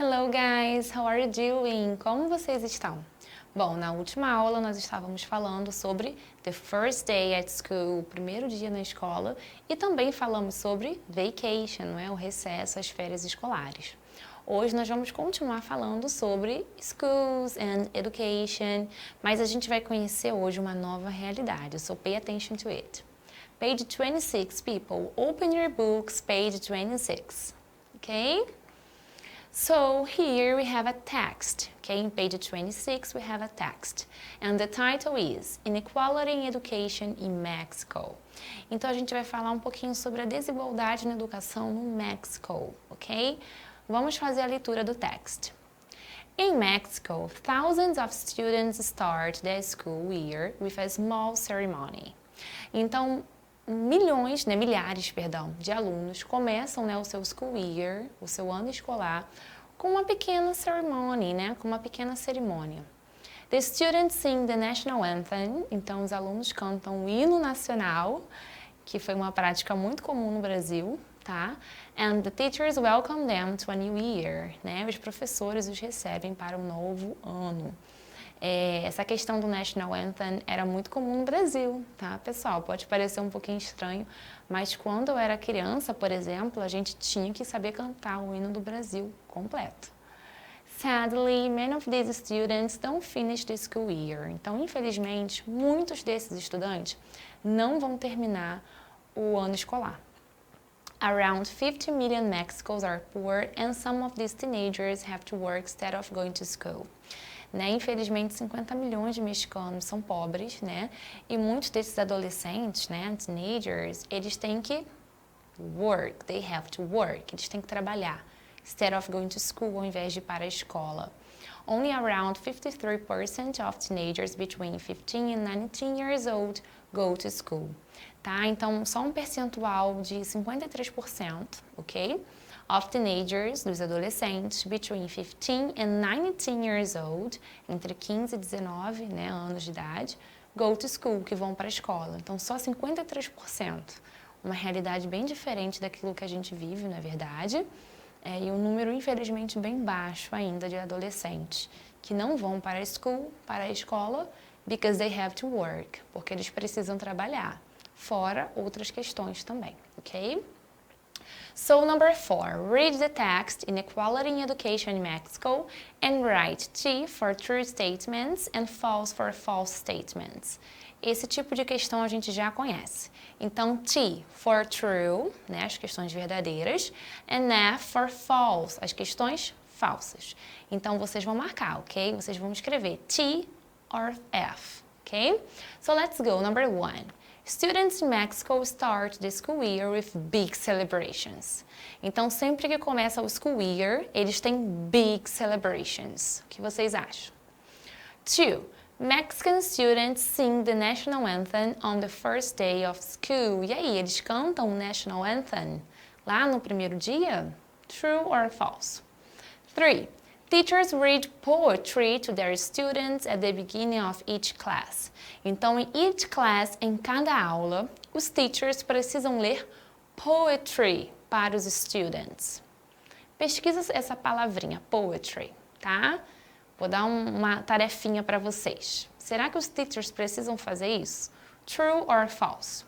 Hello guys, how are you doing? Como vocês estão? Bom, na última aula nós estávamos falando sobre the first day at school, o primeiro dia na escola, e também falamos sobre vacation, não é? O recesso, as férias escolares. Hoje nós vamos continuar falando sobre schools and education, mas a gente vai conhecer hoje uma nova realidade, so pay attention to it. Page 26, people, open your books, page 26, okay? So here we have a text, okay? In page 26 we have a text, and the title is Inequality in Education in Mexico. Então a gente vai falar um pouquinho sobre a desigualdade na educação no México, ok? Vamos fazer a leitura do text. In Mexico, thousands of students start their school year with a small ceremony. Então, milhares, de alunos começam, o seu school year, o seu ano escolar, com uma pequena ceremony, com uma pequena cerimônia. The students sing the national anthem, então os alunos cantam o hino nacional, que foi uma prática muito comum no Brasil, tá? And the teachers welcome them to a new year, Os professores os recebem para um novo ano. Essa questão do National Anthem era muito comum no Brasil, tá, pessoal? Pode parecer um pouquinho estranho, mas quando eu era criança, por exemplo, a gente tinha que saber cantar o hino do Brasil completo. Sadly, many of these students don't finish the school year. Então, infelizmente, muitos desses estudantes não vão terminar o ano escolar. Around 50 million Mexicans are poor and some of these teenagers have to work instead of going to school. Infelizmente, 50 milhões de mexicanos são pobres, E muitos desses adolescentes, teenagers, eles têm que work, they have to work, eles têm que trabalhar, instead of going to school, ao invés de ir para a escola. Only around 53% of teenagers between 15 and 19 years old go to school, tá? Então, só um percentual de 53%, ok? Of teenagers, dos adolescentes, between 15 and 19 years old, entre 15 e 19 anos de idade, go to school, que vão para a escola. Então, só 53%. Uma realidade bem diferente daquilo que a gente vive, não é verdade? E um número, infelizmente, bem baixo ainda de adolescentes que não vão para a escola, because they have to work, porque eles precisam trabalhar, fora outras questões também, ok? So, number 4, read the text Inequality in Education in Mexico and write T for true statements and false for false statements. Esse tipo de questão a gente já conhece. Então, T for true, as questões verdadeiras, and F for false, as questões falsas. Então, vocês vão marcar, ok? Vocês vão escrever T or F, ok? So, let's go. Number 1. Students in Mexico start the school year with big celebrations. Então, sempre que começa o school year, eles têm big celebrations. O que vocês acham? 2. Mexican students sing the national anthem on the first day of school. E aí, eles cantam o national anthem lá no primeiro dia? True or false? 3. Teachers read poetry to their students at the beginning of each class. Então, em each class, em cada aula, os teachers precisam ler poetry para os students. Pesquisa essa palavrinha, poetry, tá? Vou dar uma tarefinha para vocês. Será que os teachers precisam fazer isso? True or false?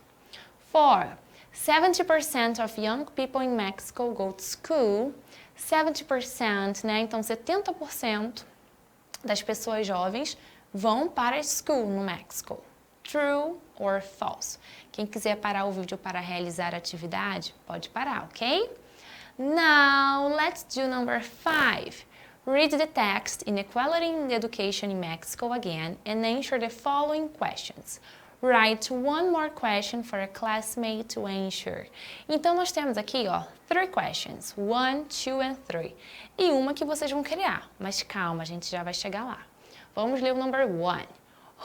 4. 70% of young people in Mexico go to school. 70%, Então, 70% das pessoas jovens vão para a school no México. True or false? Quem quiser parar o vídeo para realizar a atividade, pode parar, ok? Now, let's do number 5. Read the text Inequality in Education in Mexico again and answer the following questions. Write one more question for a classmate to answer. Então, nós temos aqui, 3 questions. 1, 2 and 3. E uma que vocês vão criar. Mas calma, a gente já vai chegar lá. Vamos ler o number 1.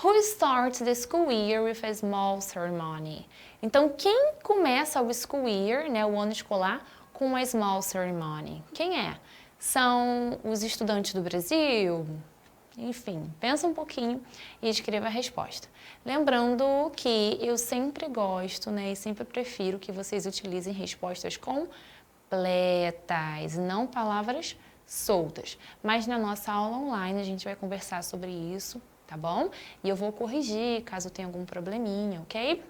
Who starts the school year with a small ceremony? Então, quem começa o school year, o ano escolar, com uma small ceremony? Quem é? São os estudantes do Brasil? Enfim, pensa um pouquinho e escreva a resposta. Lembrando que eu sempre gosto, e sempre prefiro que vocês utilizem respostas completas, não palavras soltas. Mas na nossa aula online a gente vai conversar sobre isso, tá bom? E eu vou corrigir caso tenha algum probleminha, ok?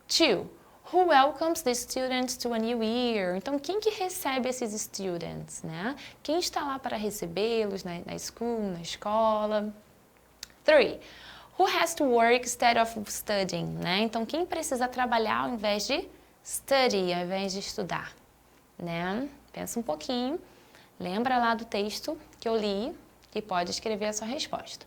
2. Who welcomes the students to a new year? Então, quem que recebe esses students, né? Quem está lá para recebê-los na escola? 3. Who has to work instead of studying, né? Então, quem precisa trabalhar ao invés de study, ao invés de estudar, né? Pensa um pouquinho, lembra lá do texto que eu li e pode escrever a sua resposta.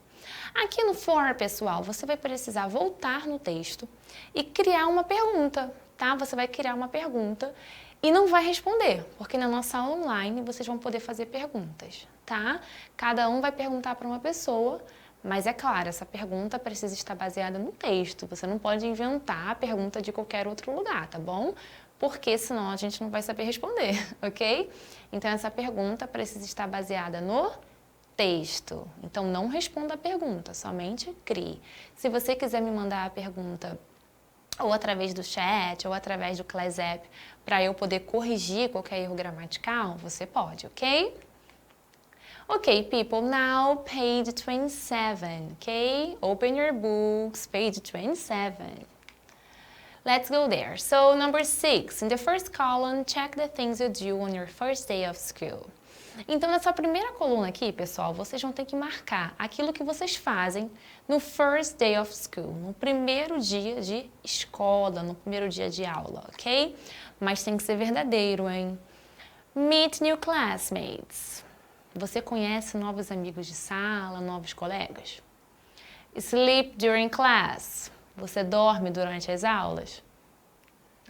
Aqui no for, pessoal, você vai precisar voltar no texto e criar uma pergunta, tá? Você vai criar uma pergunta e não vai responder, porque na nossa aula online vocês vão poder fazer perguntas, tá? Cada um vai perguntar para uma pessoa, mas é claro, essa pergunta precisa estar baseada no texto. Você não pode inventar a pergunta de qualquer outro lugar, tá bom? Porque senão a gente não vai saber responder, ok? Então essa pergunta precisa estar baseada no texto. Então não responda a pergunta, somente crie. Se você quiser me mandar a pergunta ou através do chat ou através do Class App para eu poder corrigir qualquer erro gramatical, você pode, ok? Okay, people, now page 27, okay? Open your books, page 27. Let's go there. So, number 6, in the first column, check the things you do on your first day of school. Então, nessa primeira coluna aqui, pessoal, vocês vão ter que marcar aquilo que vocês fazem no first day of school, no primeiro dia de escola, no primeiro dia de aula, ok? Mas tem que ser verdadeiro, hein? Meet new classmates. Você conhece novos amigos de sala, novos colegas? Sleep during class. Você dorme durante as aulas?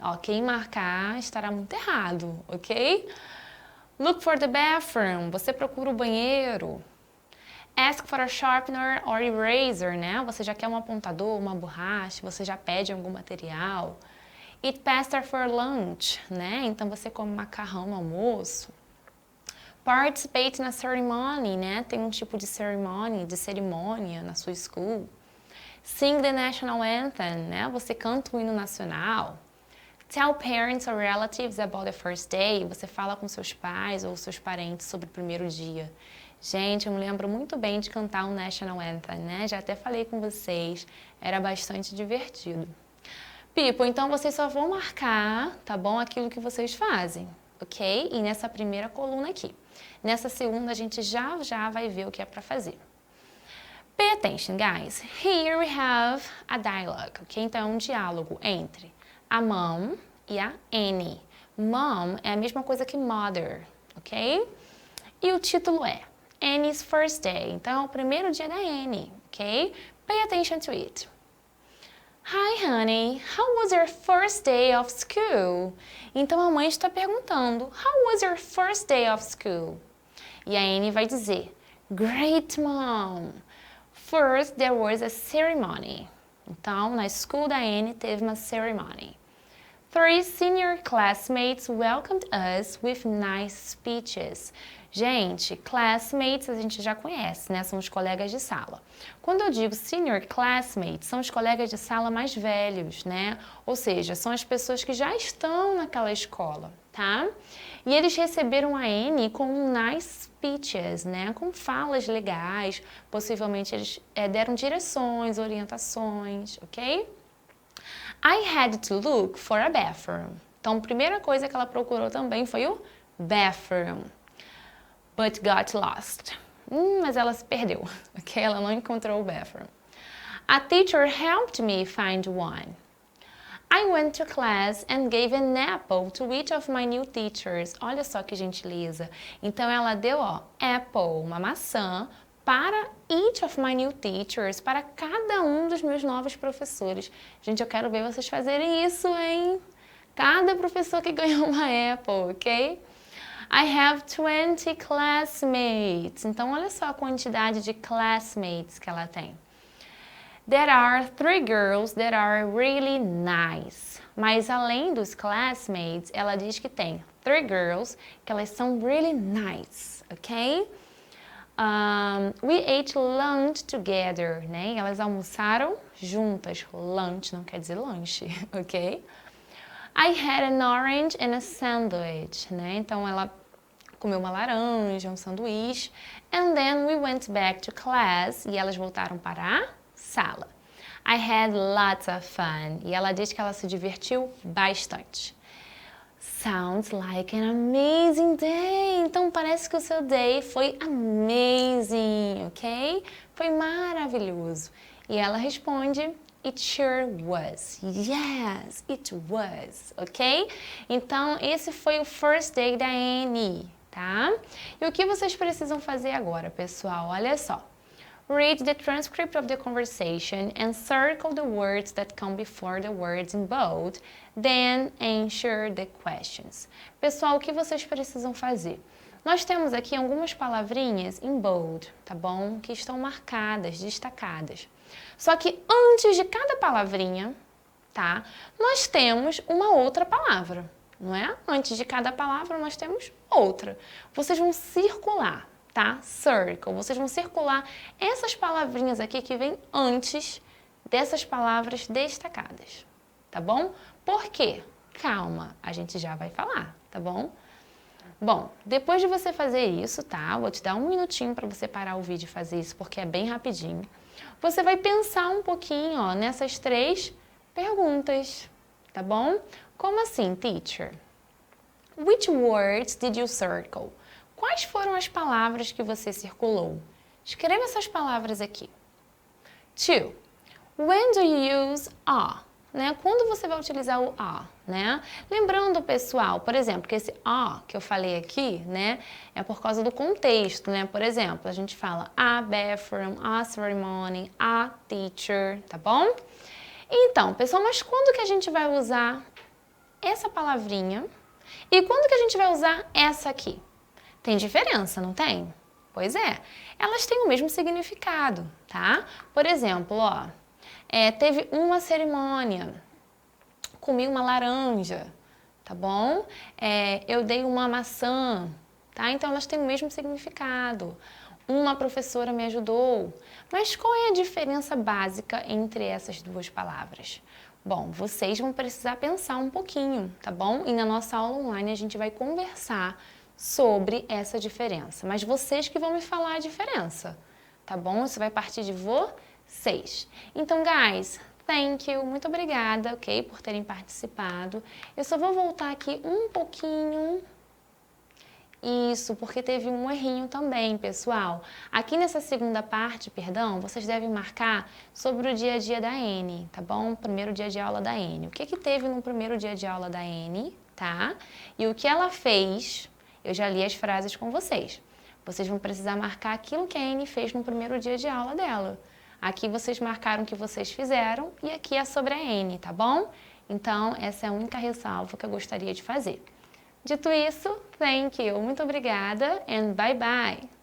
Ó, quem marcar estará muito errado, ok? Look for the bathroom. Você procura o banheiro. Ask for a sharpener or eraser, né? Você já quer um apontador, uma borracha, você já pede algum material. Eat pasta for lunch, né? Então você come macarrão no almoço. Participate na ceremony, né? Tem um tipo de cerimônia na sua school. Sing the national anthem, né? Você canta o hino nacional. Tell parents or relatives about the first day. Você fala com seus pais ou seus parentes sobre o primeiro dia. Gente, eu me lembro muito bem de cantar o national anthem, né? Já até falei com vocês, era bastante divertido. People, então vocês só vão marcar, tá bom? Aquilo que vocês fazem, ok? E nessa primeira coluna aqui. Nessa segunda, a gente já vai ver o que é para fazer. Pay attention, guys. Here we have a dialogue, ok? Então, é um diálogo entre a mom e a Annie. Mom é a mesma coisa que mother, ok? E o título é Annie's First Day. Então, é o primeiro dia da Annie, ok? Pay attention to it. Hi, honey. How was your first day of school? Então, a mãe está perguntando, How was your first day of school? E a Annie vai dizer, Great, mom. First, there was a ceremony. Então, na school da Annie teve uma ceremony. 3 senior classmates welcomed us with nice speeches. Gente, classmates a gente já conhece, né? São os colegas de sala. Quando eu digo senior classmates, são os colegas de sala mais velhos, né? Ou seja, são as pessoas que já estão naquela escola, tá? E eles receberam a Annie com nice speeches, né? Com falas legais. Possivelmente eles deram direções, orientações, ok? I had to look for a bathroom. Então, a primeira coisa que ela procurou também foi o bathroom. But got lost. Mas ela se perdeu, ok? Ela não encontrou o bathroom. A teacher helped me find one. I went to class and gave an apple to each of my new teachers. Olha só que gentileza. Então, ela deu, ó, apple, uma maçã, para each of my new teachers, para cada um dos meus novos professores. Gente, eu quero ver vocês fazerem isso, hein? Cada professor que ganhou uma apple, ok? I have 20 classmates. Então, olha só a quantidade de classmates que ela tem. There are 3 girls that are really nice. Mas além dos classmates, ela diz que tem 3 girls que elas são really nice, ok? We ate lunch together, né? Elas almoçaram juntas. Lunch não quer dizer lanche, ok? I had an orange and a sandwich, né? Então ela comeu uma laranja, um sanduíche. And then we went back to class. E elas voltaram para a sala. I had lots of fun. E ela diz que ela se divertiu bastante. Sounds like an amazing day. Então parece que o seu day foi amazing, ok? Foi maravilhoso. E ela responde, it sure was. Yes, it was, ok? Então esse foi o first day da Annie, tá? E o que vocês precisam fazer agora, pessoal? Olha só. Read the transcript of the conversation and circle the words that come before the words in bold, then answer the questions. Pessoal, o que vocês precisam fazer? Nós temos aqui algumas palavrinhas em bold, tá bom? Que estão marcadas, destacadas. Só que antes de cada palavrinha, tá? Nós temos uma outra palavra, não é? Antes de cada palavra nós temos outra. Vocês vão circular. Tá? Circle. Vocês vão circular essas palavrinhas aqui que vêm antes dessas palavras destacadas, tá bom? Por quê? Calma, a gente já vai falar, tá bom? Bom, depois de você fazer isso, tá? Vou te dar um minutinho para você parar o vídeo e fazer isso, porque é bem rapidinho. Você vai pensar um pouquinho, ó, nessas 3 perguntas, tá bom? Como assim, teacher? Which words did you circle? Quais foram as palavras que você circulou? Escreva essas palavras aqui. 2. When do you use a? Né? Quando você vai utilizar o a? Né? Lembrando, pessoal, por exemplo, que esse a que eu falei aqui, né, é por causa do contexto, né? Por exemplo, a gente fala a bathroom, a ceremony, a teacher, tá bom? Então, pessoal, mas quando que a gente vai usar essa palavrinha e quando que a gente vai usar essa aqui? Tem diferença, não tem? Pois é, elas têm o mesmo significado, tá? Por exemplo, ó, teve uma cerimônia, comi uma laranja, tá bom? Eu dei uma maçã, tá? Então elas têm o mesmo significado. Uma professora me ajudou. Mas qual é a diferença básica entre essas 2 palavras? Bom, vocês vão precisar pensar um pouquinho, tá bom? E na nossa aula online a gente vai conversar sobre essa diferença, mas vocês que vão me falar a diferença, tá bom? Isso vai partir de vocês. Então, guys, thank you, muito obrigada, ok, por terem participado. Eu só vou voltar aqui um pouquinho. Isso, porque teve um errinho também, pessoal. Aqui nessa segunda parte, perdão, vocês devem marcar sobre o dia a dia da Annie, tá bom? Primeiro dia de aula da Annie. O que que teve no primeiro dia de aula da Annie, tá? E o que ela fez... Eu já li as frases com vocês. Vocês vão precisar marcar aquilo que a Annie fez no primeiro dia de aula dela. Aqui vocês marcaram o que vocês fizeram e aqui é sobre a Annie, tá bom? Então, essa é a única ressalva que eu gostaria de fazer. Dito isso, thank you, muito obrigada and bye bye!